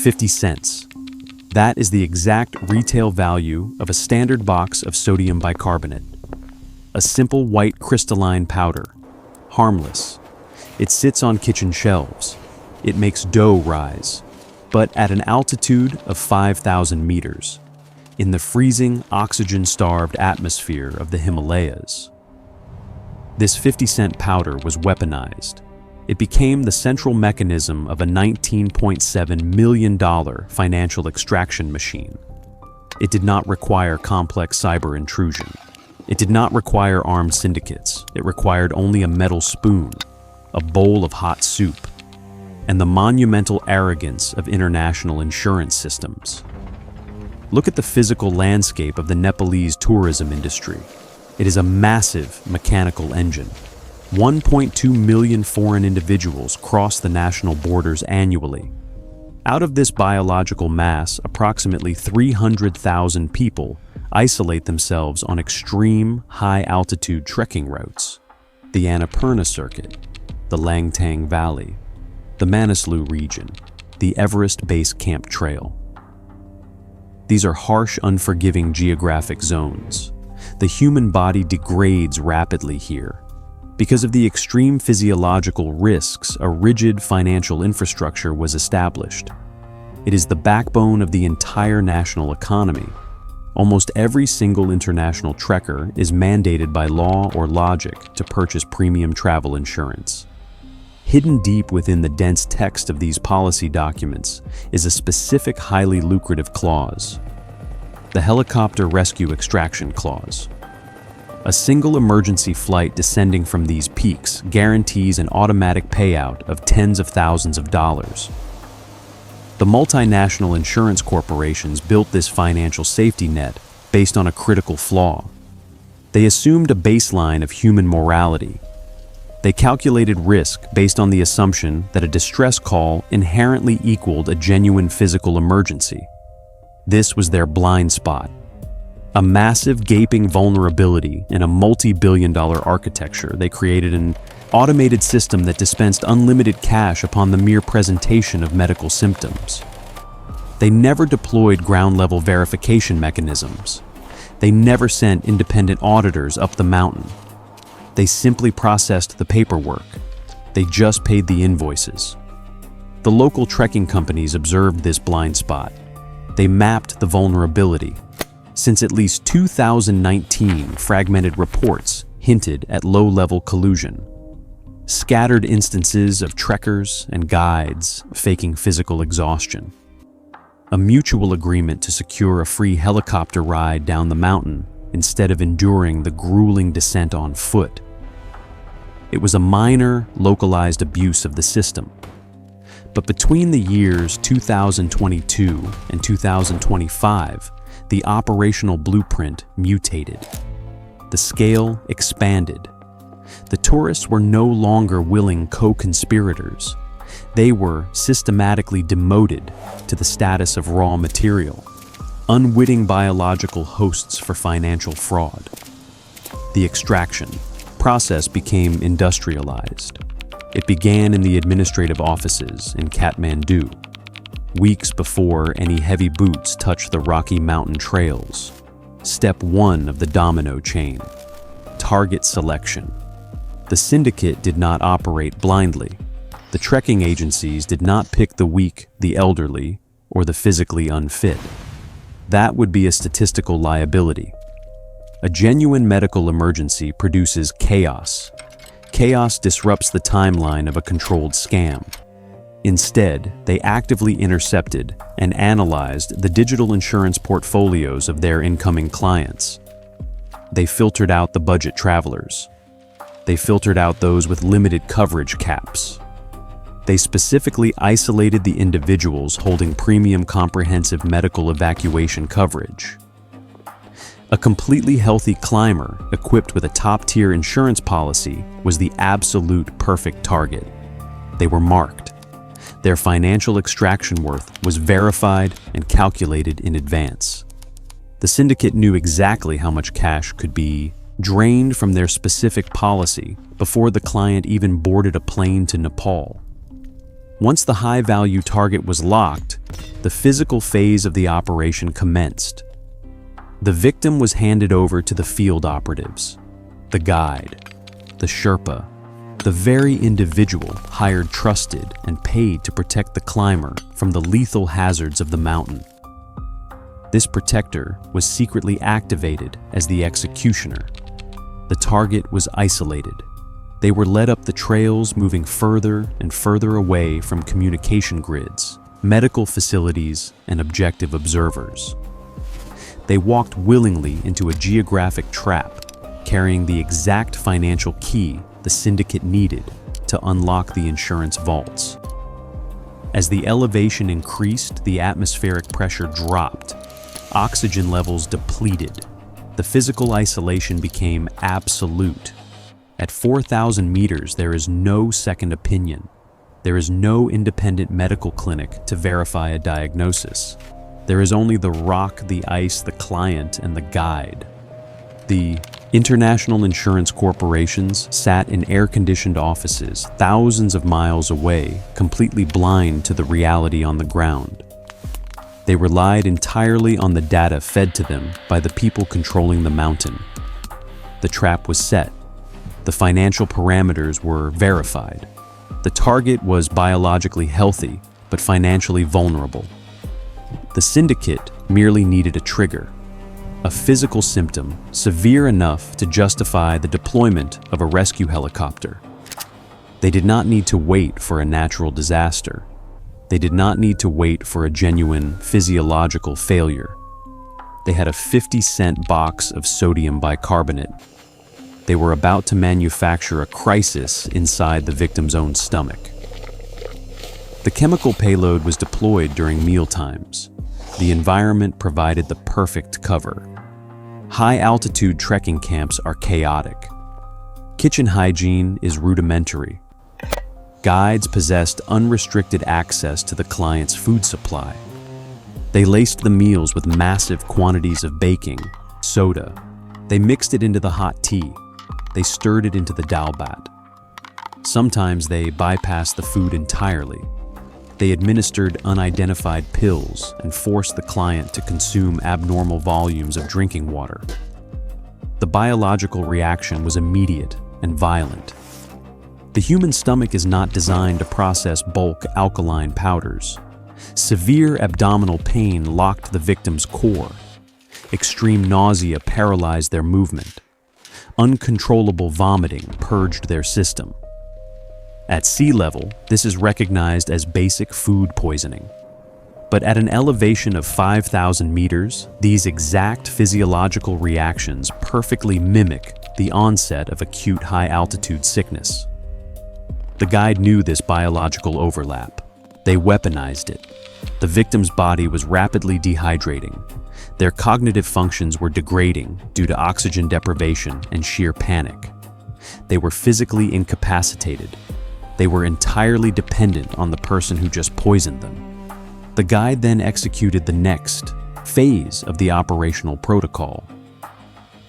50 cents. That is the exact retail value of a standard box of sodium bicarbonate. A simple white crystalline powder, harmless. It sits on kitchen shelves. It makes dough rise, but at an altitude of 5,000 meters, in the freezing, oxygen-starved atmosphere of the Himalayas. This 50-cent powder was weaponized. It became the central mechanism of a $19.7 million financial extraction machine. It did not require complex cyber intrusion. It did not require armed syndicates. It required only a metal spoon, a bowl of hot soup, and the monumental arrogance of international insurance systems. Look at the physical landscape of the Nepalese tourism industry. It is a massive mechanical engine. 1.2 million foreign individuals cross the national borders annually. Out of this biological mass, approximately 300,000 people isolate themselves on extreme, high-altitude trekking routes. The Annapurna Circuit, the Langtang Valley, the Manaslu region, the Everest Base Camp Trail. These are harsh, unforgiving geographic zones. The human body degrades rapidly here. Because of the extreme physiological risks, a rigid financial infrastructure was established. It is the backbone of the entire national economy. Almost every single international trekker is mandated by law or logic to purchase premium travel insurance. Hidden deep within the dense text of these policy documents is a specific highly lucrative clause, the Helicopter Rescue Extraction Clause. A single emergency flight descending from these peaks guarantees an automatic payout of tens of thousands of dollars. The multinational insurance corporations built this financial safety net based on a critical flaw. They assumed a baseline of human morality. They calculated risk based on the assumption that a distress call inherently equaled a genuine physical emergency. This was their blind spot. A massive gaping vulnerability in a multi-billion-dollar architecture. They created an automated system that dispensed unlimited cash upon the mere presentation of medical symptoms. They never deployed ground-level verification mechanisms. They never sent independent auditors up the mountain. They simply processed the paperwork. They just paid the invoices. The local trekking companies observed this blind spot. They mapped the vulnerability. Since at least 2019, fragmented reports hinted at low-level collusion. Scattered instances of trekkers and guides faking physical exhaustion. A mutual agreement to secure a free helicopter ride down the mountain instead of enduring the grueling descent on foot. It was a minor, localized abuse of the system. But between the years 2022 and 2025, the operational blueprint mutated. The scale expanded. The tourists were no longer willing co-conspirators. They were systematically demoted to the status of raw material, unwitting biological hosts for financial fraud. The extraction process became industrialized. It began in the administrative offices in Kathmandu, weeks before any heavy boots touched the Rocky Mountain trails. Step 1 of the domino chain: target selection. The syndicate did not operate blindly. The trekking agencies did not pick the weak, the elderly, or the physically unfit. That would be a statistical liability. A genuine medical emergency produces chaos. Chaos disrupts the timeline of a controlled scam. Instead, they actively intercepted and analyzed the digital insurance portfolios of their incoming clients. They filtered out the budget travelers. They filtered out those with limited coverage caps. They specifically isolated the individuals holding premium comprehensive medical evacuation coverage. A completely healthy climber equipped with a top-tier insurance policy was the absolute perfect target. They were marked. Their financial extraction worth was verified and calculated in advance. The syndicate knew exactly how much cash could be drained from their specific policy before the client even boarded a plane to Nepal. Once the high-value target was locked, the physical phase of the operation commenced. The victim was handed over to the field operatives, the guide, the Sherpa, the very individual hired, trusted, and paid to protect the climber from the lethal hazards of the mountain. This protector was secretly activated as the executioner. The target was isolated. They were led up the trails, moving further and further away from communication grids, medical facilities, and objective observers. They walked willingly into a geographic trap, carrying the exact financial key the syndicate needed to unlock the insurance vaults. As the elevation increased, the atmospheric pressure dropped, oxygen levels depleted. The physical isolation became absolute. At 4,000 meters, there is no second opinion. There is no independent medical clinic to verify a diagnosis. There is only the rock, the ice, the client, and the guide. The international insurance corporations sat in air-conditioned offices thousands of miles away, completely blind to the reality on the ground. They relied entirely on the data fed to them by the people controlling the mountain. The trap was set. The financial parameters were verified. The target was biologically healthy, but financially vulnerable. The syndicate merely needed a trigger, a physical symptom severe enough to justify the deployment of a rescue helicopter. They did not need to wait for a natural disaster. They did not need to wait for a genuine physiological failure. They had a 50-cent box of sodium bicarbonate. They were about to manufacture a crisis inside the victim's own stomach. The chemical payload was deployed during mealtimes. The environment provided the perfect cover. High-altitude trekking camps are chaotic. Kitchen hygiene is rudimentary. Guides possessed unrestricted access to the client's food supply. They laced the meals with massive quantities of baking, soda. They mixed it into the hot tea. They stirred it into the dalbat. Sometimes they bypassed the food entirely. They administered unidentified pills and forced the client to consume abnormal volumes of drinking water. The biological reaction was immediate and violent. The human stomach is not designed to process bulk alkaline powders. Severe abdominal pain locked the victim's core. Extreme nausea paralyzed their movement. Uncontrollable vomiting purged their system. At sea level, this is recognized as basic food poisoning. But at an elevation of 5,000 meters, these exact physiological reactions perfectly mimic the onset of acute high-altitude sickness. The guide knew this biological overlap. They weaponized it. The victim's body was rapidly dehydrating. Their cognitive functions were degrading due to oxygen deprivation and sheer panic. They were physically incapacitated. They were entirely dependent on the person who just poisoned them. The guide then executed the next phase of the operational protocol,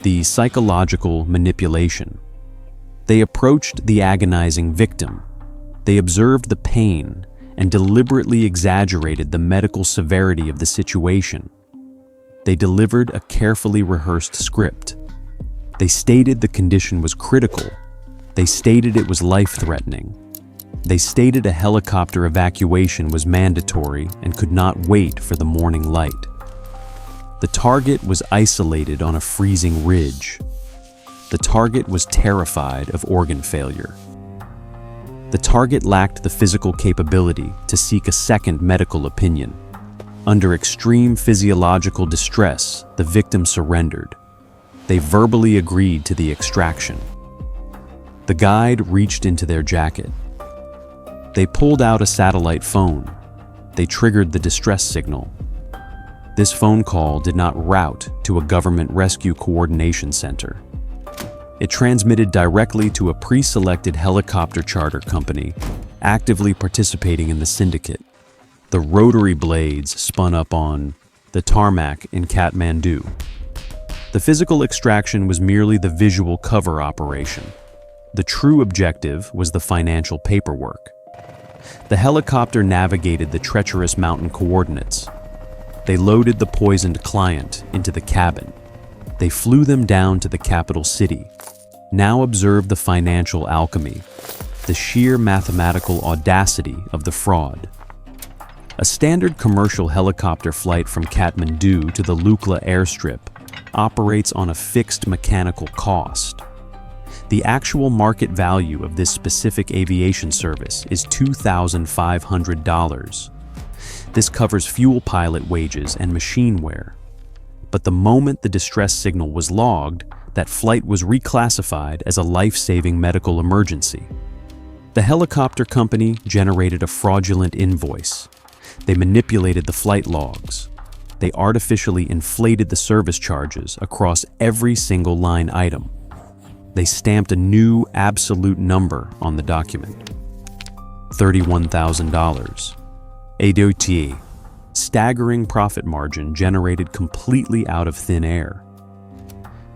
the psychological manipulation. They approached the agonizing victim. They observed the pain and deliberately exaggerated the medical severity of the situation. They delivered a carefully rehearsed script. They stated the condition was critical. They stated it was life-threatening. They stated a helicopter evacuation was mandatory and could not wait for the morning light. The target was isolated on a freezing ridge. The target was terrified of organ failure. The target lacked the physical capability to seek a second medical opinion. Under extreme physiological distress, the victim surrendered. They verbally agreed to the extraction. The guide reached into their jacket. They pulled out a satellite phone. They triggered the distress signal. This phone call did not route to a government rescue coordination center. It transmitted directly to a pre-selected helicopter charter company actively participating in the syndicate. The rotary blades spun up on the tarmac in Kathmandu. The physical extraction was merely the visual cover operation. The true objective was the financial paperwork. The helicopter navigated the treacherous mountain coordinates. They loaded the poisoned client into the cabin. They flew them down to the capital city. Now observe the financial alchemy, the sheer mathematical audacity of the fraud. A standard commercial helicopter flight from Kathmandu to the Lukla airstrip operates on a fixed mechanical cost. The actual market value of this specific aviation service is $2,500. This covers fuel pilot wages and machine wear. But the moment the distress signal was logged, that flight was reclassified as a life-saving medical emergency. The helicopter company generated a fraudulent invoice. They manipulated the flight logs. They artificially inflated the service charges across every single line item. They stamped a new absolute number on the document. $31,000. A Dossier, staggering profit margin generated completely out of thin air.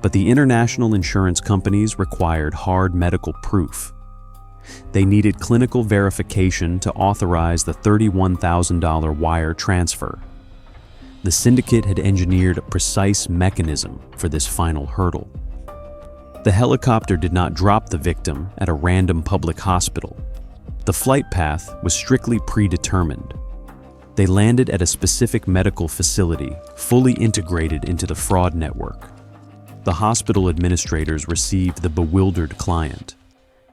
But the international insurance companies required hard medical proof. They needed clinical verification to authorize the $31,000 wire transfer. The syndicate had engineered a precise mechanism for this final hurdle. The helicopter did not drop the victim at a random public hospital. The flight path was strictly predetermined. They landed at a specific medical facility, fully integrated into the fraud network. The hospital administrators received the bewildered client.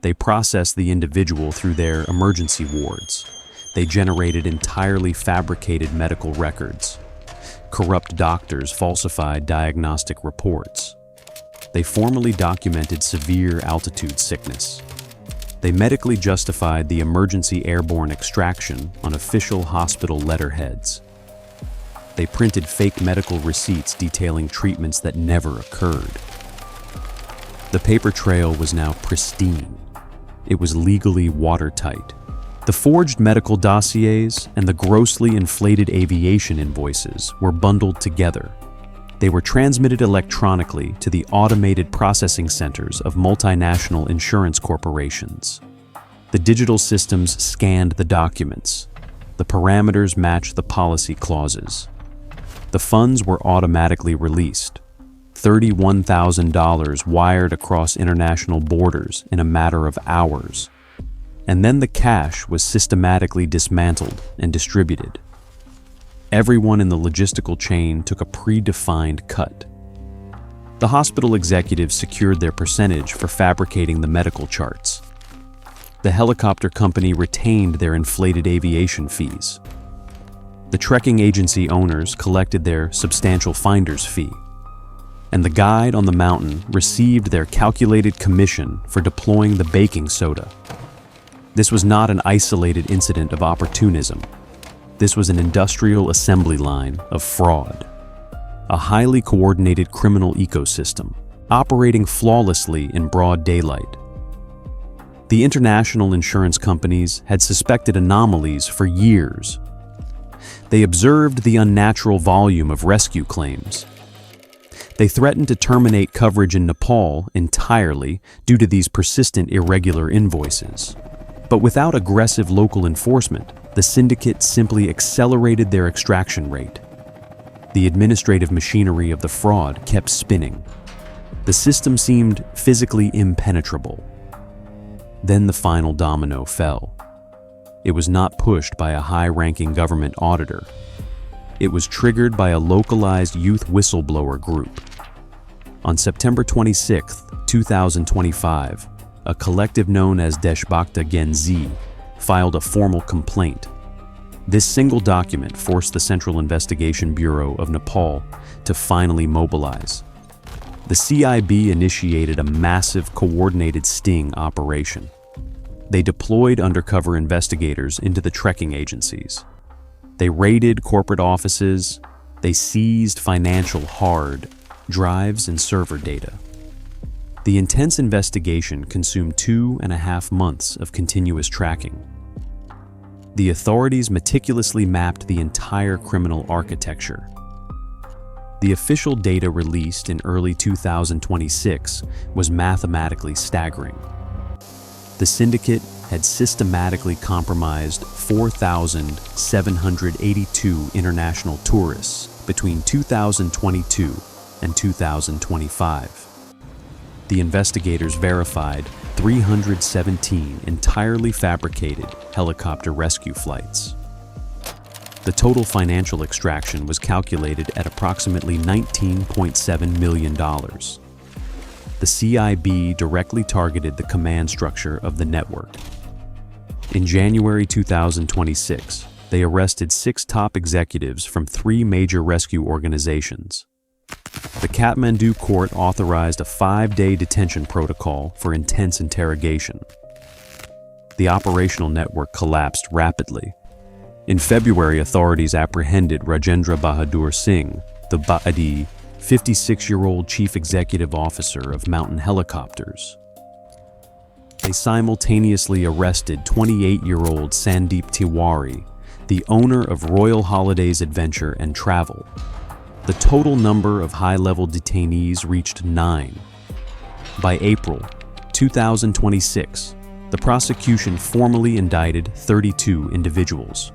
They processed the individual through their emergency wards. They generated entirely fabricated medical records. Corrupt doctors falsified diagnostic reports. They formally documented severe altitude sickness. They medically justified the emergency airborne extraction on official hospital letterheads. They printed fake medical receipts detailing treatments that never occurred. The paper trail was now pristine. It was legally watertight. The forged medical dossiers and the grossly inflated aviation invoices were bundled together. They were transmitted electronically to the automated processing centers of multinational insurance corporations. The digital systems scanned the documents. The parameters matched the policy clauses. The funds were automatically released. $31,000 wired across international borders in a matter of hours. And then the cash was systematically dismantled and distributed. Everyone in the logistical chain took a predefined cut. The hospital executives secured their percentage for fabricating the medical charts. The helicopter company retained their inflated aviation fees. The trekking agency owners collected their substantial finder's fee. And the guide on the mountain received their calculated commission for deploying the baking soda. This was not an isolated incident of opportunism. This was an industrial assembly line of fraud. A highly coordinated criminal ecosystem, operating flawlessly in broad daylight. The international insurance companies had suspected anomalies for years. They observed the unnatural volume of rescue claims. They threatened to terminate coverage in Nepal entirely due to these persistent irregular invoices. But without aggressive local enforcement, the syndicate simply accelerated their extraction rate. The administrative machinery of the fraud kept spinning. The system seemed physically impenetrable. Then the final domino fell. It was not pushed by a high-ranking government auditor. It was triggered by a localized youth whistleblower group. On September 26, 2025, a collective known as Deshbakta Genzi filed a formal complaint. This single document forced the Central Investigation Bureau of Nepal to finally mobilize. The CIB initiated a massive coordinated sting operation. They deployed undercover investigators into the trekking agencies. They raided corporate offices. They seized financial hard drives and server data. The intense investigation consumed 2.5 months of continuous tracking. The authorities meticulously mapped the entire criminal architecture. The official data released in early 2026 was mathematically staggering. The syndicate had systematically compromised 4,782 international tourists between 2022 and 2025. The investigators verified 317 entirely fabricated helicopter rescue flights. The total financial extraction was calculated at approximately $19.7 million. The CIB directly targeted the command structure of the network. In January 2026, they arrested 6 top executives from 3 major rescue organizations. The Kathmandu court authorized a 5-day detention protocol for intense interrogation. The operational network collapsed rapidly. In February, authorities apprehended Rajendra Bahadur Singh, the 56-year-old chief executive officer of Mountain Helicopters. They simultaneously arrested 28-year-old Sandeep Tiwari, the owner of Royal Holidays Adventure and Travel. The total number of high-level detainees reached 9. By April 2026, the prosecution formally indicted 32 individuals.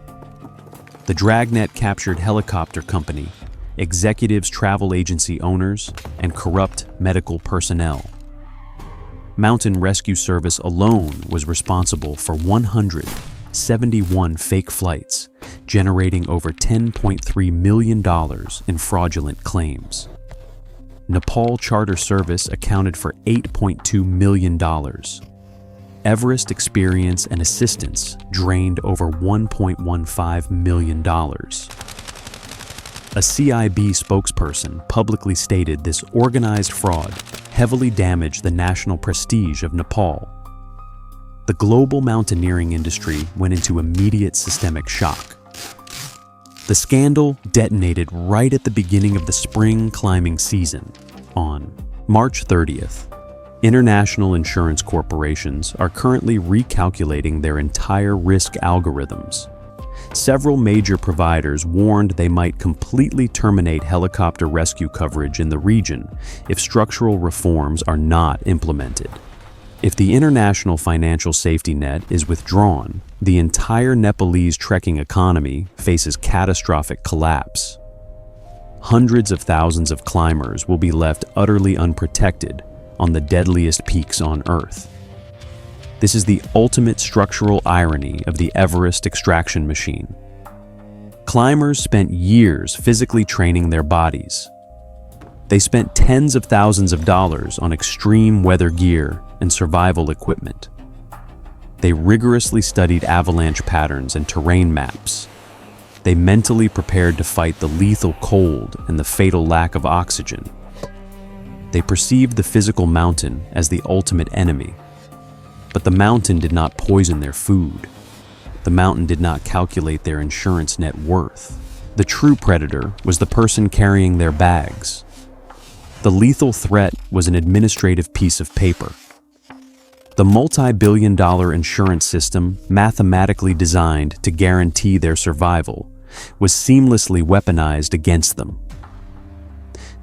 The dragnet captured helicopter company, executives, travel agency owners, and corrupt medical personnel. Mountain Rescue Service alone was responsible for 171 fake flights, generating over $10.3 million in fraudulent claims. Nepal Charter Service accounted for $8.2 million. Everest Experience and Assistance drained over $1.15 million. A CIB spokesperson publicly stated this organized fraud heavily damaged the national prestige of Nepal. The global mountaineering industry went into immediate systemic shock. The scandal detonated right at the beginning of the spring climbing season. On March 30th, international insurance corporations are currently recalculating their entire risk algorithms. Several major providers warned they might completely terminate helicopter rescue coverage in the region if structural reforms are not implemented. If the international financial safety net is withdrawn, the entire Nepalese trekking economy faces catastrophic collapse. Hundreds of thousands of climbers will be left utterly unprotected on the deadliest peaks on Earth. This is the ultimate structural irony of the Everest extraction machine. Climbers spent years physically training their bodies. They spent tens of thousands of dollars on extreme weather gear and survival equipment. They rigorously studied avalanche patterns and terrain maps. They mentally prepared to fight the lethal cold and the fatal lack of oxygen. They perceived the physical mountain as the ultimate enemy. But the mountain did not poison their food. The mountain did not calculate their insurance net worth. The true predator was the person carrying their bags. The lethal threat was an administrative piece of paper. The multi-billion-dollar insurance system, mathematically designed to guarantee their survival, was seamlessly weaponized against them.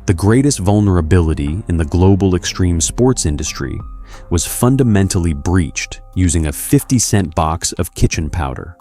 The greatest vulnerability in the global extreme sports industry was fundamentally breached using a 50-cent box of kitchen powder.